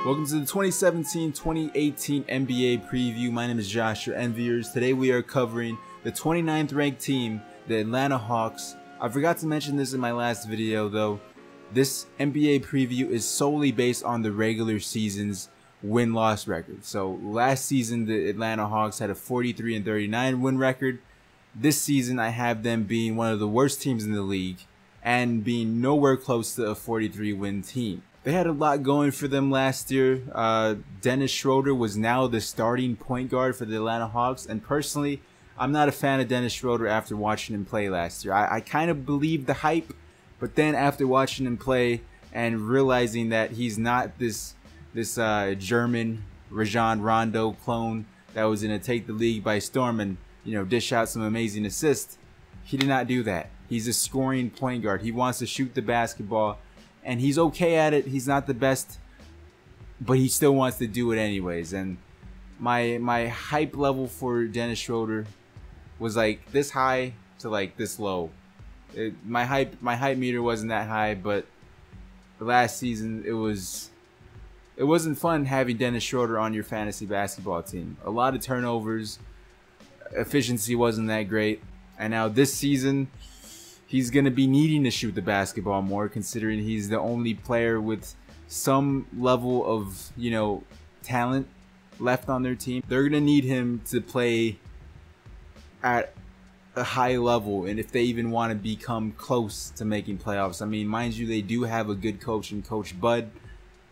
Welcome to the 2017-2018 NBA preview. My name is Josh, your enviers. Today we are covering the 29th ranked team, the Atlanta Hawks. I forgot to mention this in my last video though. This NBA preview is solely based on the regular season's win-loss record. So last season the Atlanta Hawks had a 43-39 win record. This season I have them being one of the worst teams in the league and being nowhere close to a 43 win team. They had a lot going for them last year. Dennis Schroeder was now the starting point guard for the Atlanta Hawks. And personally, I'm not a fan of Dennis Schroeder after watching him play last year. I kind of believed the hype, but then after watching him play and realizing that he's not this German Rajon Rondo clone that was going to take the league by storm and, you know, dish out some amazing assists, he did not do that. He's a scoring point guard. He wants to shoot the basketball. And he's okay at it. He's not the best, but he still wants to do it anyways. And my hype level for Dennis Schroeder was like this high to like this low. My hype meter wasn't that high, but the last season it wasn't fun having Dennis Schroeder on your fantasy basketball team. A lot of turnovers, efficiency wasn't that great, and now this season he's going to be needing to shoot the basketball more, considering he's the only player with some level of, you know, talent left on their team. They're going to need him to play at a high level, and if they even want to become close to making playoffs. I mean, mind you, they do have a good coach in Coach Bud,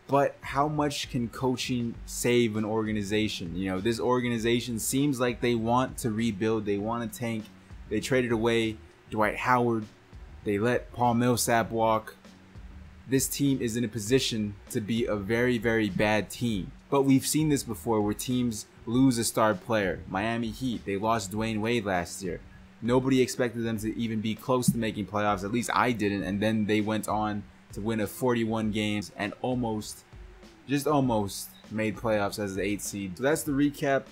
but how much can coaching save an organization? You know, this organization seems like they want to rebuild. They want to tank. They traded away Dwight Howard. They let Paul Millsap walk. This team is in a position to be a very, very bad team. But we've seen this before where teams lose a star player. Miami Heat, they lost Dwayne Wade last year. Nobody expected them to even be close to making playoffs. At least I didn't. And then they went on to win a 41 games and just almost made playoffs as the 8th seed. So that's the recap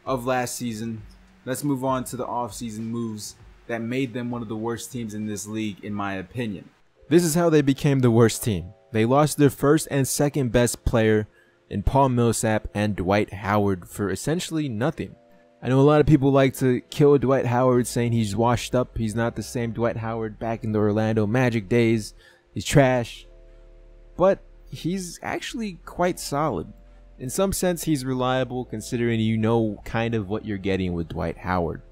of last season. Let's move on to the offseason moves that made them one of the worst teams in this league, in my opinion. This is how they became the worst team. They lost their first and second best player in Paul Millsap and Dwight Howard for essentially nothing. I know a lot of people like to kill Dwight Howard, saying he's washed up. He's not the same Dwight Howard back in the Orlando Magic days. He's trash. But he's actually quite solid. In some sense, he's reliable, considering you know kind of what you're getting with Dwight Howard.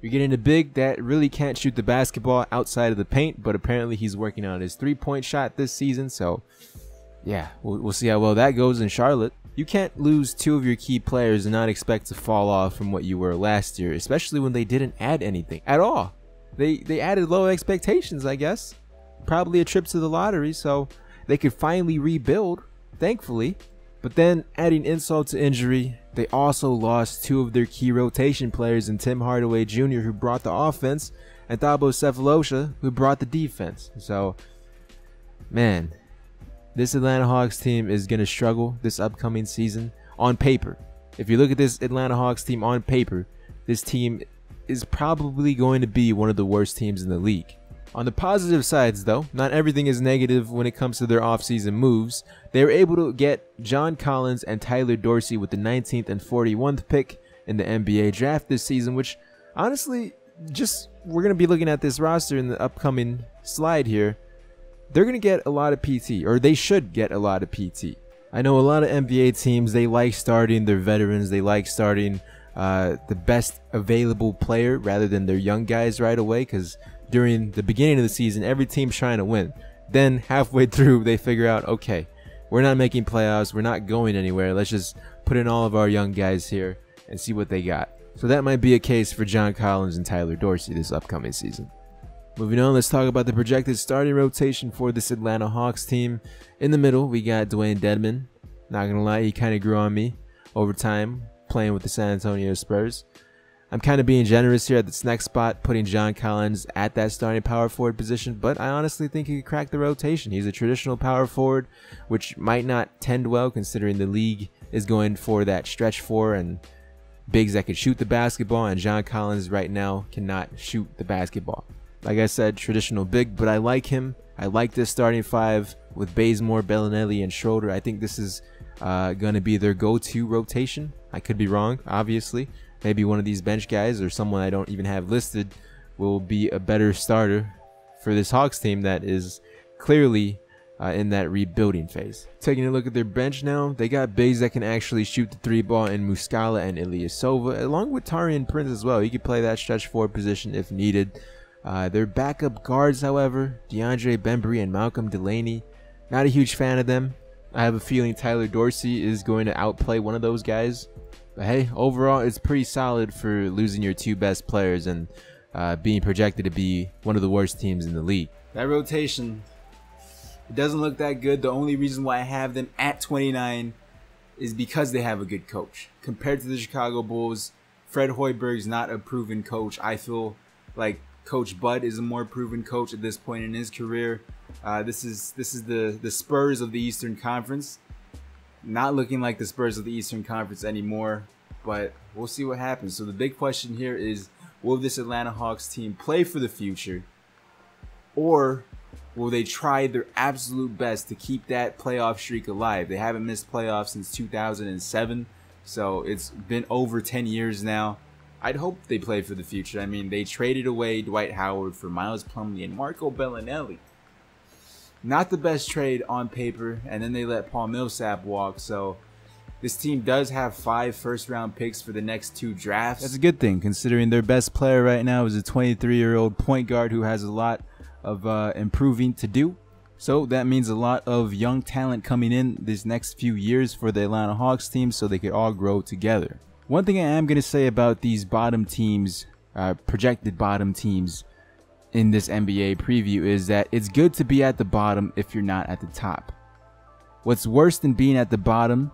You're getting a big that really can't shoot the basketball outside of the paint, but apparently he's working on his three-point shot this season, so yeah, we'll see how well that goes in Charlotte. You can't lose two of your key players and not expect to fall off from what you were last year, especially when they didn't add anything at all. They added low expectations, I guess. Probably a trip to the lottery, so they could finally rebuild, thankfully. But then, adding insult to injury, they also lost two of their key rotation players in Tim Hardaway Jr., who brought the offense, and Thabo Sefolosha, who brought the defense. So, man, this Atlanta Hawks team is going to struggle this upcoming season on paper. If you look at this Atlanta Hawks team on paper, this team is probably going to be one of the worst teams in the league. On the positive sides, though, not everything is negative when it comes to their offseason moves. They were able to get John Collins and Tyler Dorsey with the 19th and 41th pick in the NBA draft this season, which honestly, we're going to be looking at this roster in the upcoming slide here. They're going to get a lot of PT, or they should get a lot of PT. I know a lot of NBA teams, they like starting their veterans. They like starting the best available player rather than their young guys right away, because during the beginning of the season, every team's trying to win. Then halfway through, they figure out, okay, we're not making playoffs. We're not going anywhere. Let's just put in all of our young guys here and see what they got. So that might be a case for John Collins and Tyler Dorsey this upcoming season. Moving on, let's talk about the projected starting rotation for this Atlanta Hawks team. In the middle, we got Dwayne Dedmon. Not going to lie, he kind of grew on me over time playing with the San Antonio Spurs. I'm kind of being generous here at this next spot, putting John Collins at that starting power forward position, but I honestly think he could crack the rotation. He's a traditional power forward, which might not tend well considering the league is going for that stretch four and bigs that could shoot the basketball, and John Collins right now cannot shoot the basketball. Like I said, traditional big, but I like him. I like this starting five with Bazemore, Bellinelli, and Schroeder. I think this is going to be their go-to rotation. I could be wrong, obviously. Maybe one of these bench guys or someone I don't even have listed will be a better starter for this Hawks team that is clearly in that rebuilding phase. Taking a look at their bench now, they got bigs that can actually shoot the 3-ball in Muscala and Ilyasova, along with Taurean Prince as well. He could play that stretch forward position if needed. Their backup guards, however, DeAndre Bembry and Malcolm Delaney, not a huge fan of them. I have a feeling Tyler Dorsey is going to outplay one of those guys. But hey, overall, it's pretty solid for losing your 2 best players and being projected to be one of the worst teams in the league. That rotation, it doesn't look that good. The only reason why I have them at 29 is because they have a good coach. Compared to the Chicago Bulls, Fred Hoiberg's not a proven coach. I feel like Coach Bud is a more proven coach at this point in his career. This is the Spurs of the Eastern Conference. Not looking like the Spurs of the Eastern Conference anymore, but we'll see what happens. So the big question here is, will this Atlanta Hawks team play for the future, or will they try their absolute best to keep that playoff streak alive? They haven't missed playoffs since 2007, so it's been over 10 years now. I'd hope they play for the future. I mean, they traded away Dwight Howard for Miles Plumlee and Marco Bellinelli. Not the best trade on paper, and then they let Paul Millsap walk, so this team does have 5 first-round picks for the next 2 drafts. That's a good thing, considering their best player right now is a 23-year-old point guard who has a lot of improving to do. So that means a lot of young talent coming in this next few years for the Atlanta Hawks team so they could all grow together. One thing I am going to say about these bottom teams, projected bottom teams in this NBA preview, is that it's good to be at the bottom if you're not at the top. What's worse than being at the bottom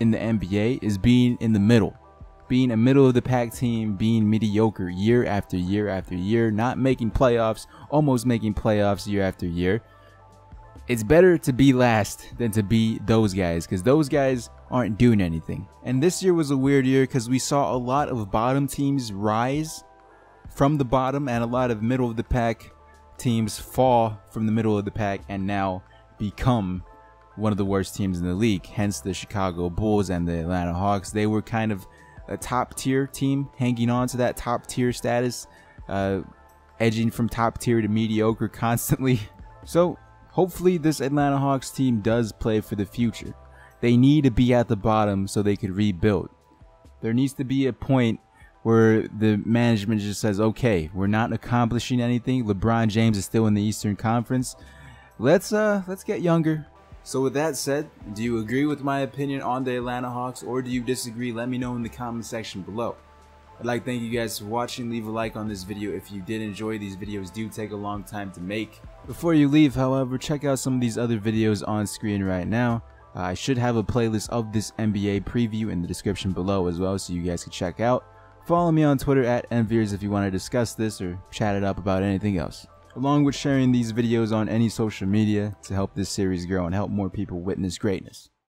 in the NBA is being in the middle. Being a middle of the pack team, being mediocre year after year after year, not making playoffs, almost making playoffs year after year. It's better to be last than to be those guys, because those guys aren't doing anything. And this year was a weird year because we saw a lot of bottom teams rise from the bottom and a lot of middle of the pack teams fall from the middle of the pack and now become one of the worst teams in the league. Hence the Chicago Bulls and the Atlanta Hawks. They were kind of a top tier team, hanging on to that top tier status, edging from top tier to mediocre constantly. So hopefully this Atlanta Hawks team does play for the future. They need to be at the bottom so they could rebuild. There needs to be a point where the management just says, okay, we're not accomplishing anything. LeBron James is still in the Eastern Conference. Let's get younger. So with that said, do you agree with my opinion on the Atlanta Hawks, or do you disagree? Let me know in the comment section below. I'd like to thank you guys for watching. Leave a like on this video if you did enjoy. These videos do take a long time to make. Before you leave, however, check out some of these other videos on screen right now. I should have a playlist of this NBA preview in the description below as well, so you guys can check out. Follow me on Twitter at Enviers if you want to discuss this or chat it up about anything else, along with sharing these videos on any social media to help this series grow and help more people witness greatness.